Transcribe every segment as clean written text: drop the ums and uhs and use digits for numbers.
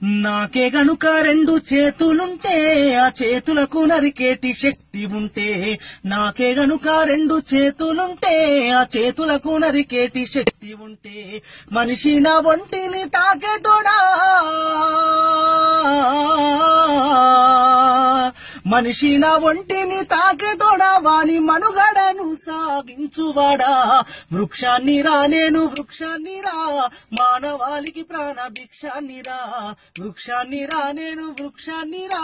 నాకే గనుక రెండు చేతులుంటే ఆ చేతులకు నరికేటి శక్తి ఉంటే, నాకే గనుక రెండు చేతులుంటే ఆ చేతులకు నరికేటి శక్తి ఉంటే, మనిషి నా ఒంటిని తాకేటోడా, మనిషి నా ఒంటిని తాకేటోడా, వాని మనుగడను సాగించువాడా. వృక్షాన్ని రా నేను వృక్షాన్ని రా, మానవాళికి ప్రాణ భిక్షాన్ని రా. వృక్షాన్ని రా నేను వృక్షాన్ని రా,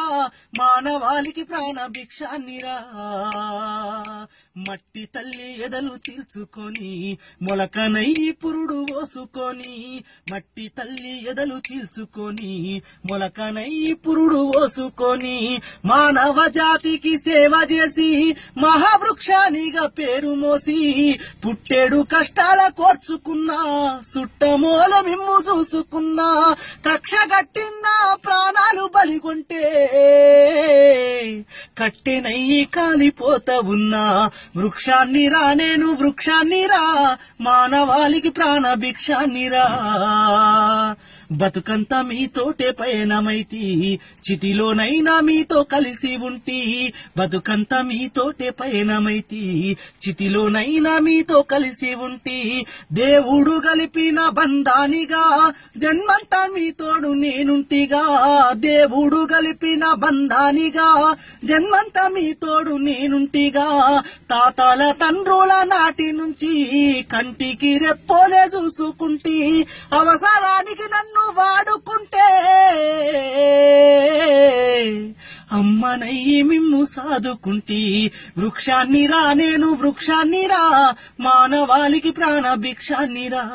మానవాళికి ప్రాణ భిక్షాన్ని రా. మట్టి తల్లి ఎదలు చీల్చుకొని మొలకనై పురుడు పోసుకొని, మట్టి తల్లి ఎదలు చీల్చుకొని మొలకనై పురుడు పోసుకొని, మానవ జాతికి సేవ చేసి మహావృక్షానిగా పేరు మోసి, పుట్టేడు కష్టాల కోర్చుకున్నా సుట్టమూల మిమ్ము చూసుకున్నా, కక్ష గట్టిందా ప్రాణాలు బలిగొంటే కట్టెనయ్యి కాలిపోతా ఉన్నా. వృక్షాన్ని రా నేను వృక్షాన్ని రా, మానవాళికి ప్రాణ భిక్షాన్ని రా. బతుకంతా మీతోటే పయనమైతి, చితిలోనైనా మీతో కలిసి ఉంటి. బతుకంతా మీతోటే పయనమైతి, చితిలోనైనా మీతో కలిసి ఉంటి. దేవుడు గలిపిన బంధానిగా జన్మంతా మీతోడు నేనుంటిగా. దేవుడు గలిపిన బంధానిగా జన్మంతా మీతోడు నేనుంటిగా. తాతల తండ్రుల నాటి నుంచి కంటికి రెప్పోలే చూసుకుంటి, అవసరానికి నన్ను వాడుకుంటే అమ్మనయ్యి మిమ్ము సాదుకుంటి. వృక్షాన్ని రా నేను వృక్షాన్ని రా, మానవాళికి ప్రాణ భిక్షాన్ని రా.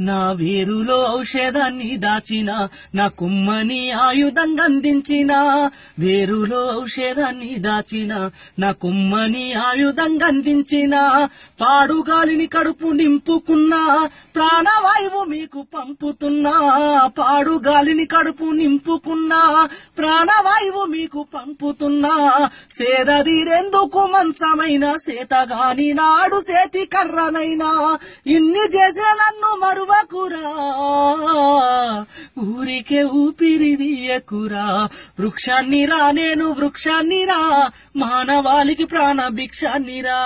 నా వేరులో ఔషధాన్ని దాచిన, నా కుమ్మని ఆయుధంగా అందించిన. వేరులో ఔషధాన్ని దాచిన, నా కుమ్మని ఆయుధంగా అందించిన. పాడుగాలిని కడుపు నింపుకున్నా, ప్రాణవాయువు మీకు పంపుతున్నా. పాడుగాలిని కడుపు నింపుకున్నా, ప్రాణవాయువు మీకు పంపుతున్నా. సేదదీరెందుకు మంచమైన సేతగాని నాడు సేతి కర్రనైనా, ఇన్ని చేసే నన్ను మరువకురా, ఊరికే ఊపిరిదియకురా. వృక్షాన్ని రా నేను వృక్షాన్ని రా, మానవాళికి ప్రాణ భిక్షాన్ని రా.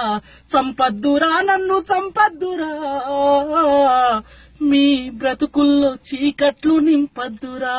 సంపద్దురా నన్ను సంపద్దురా, మీ బ్రతుకుల్లో చీకట్లు నింపద్దురా.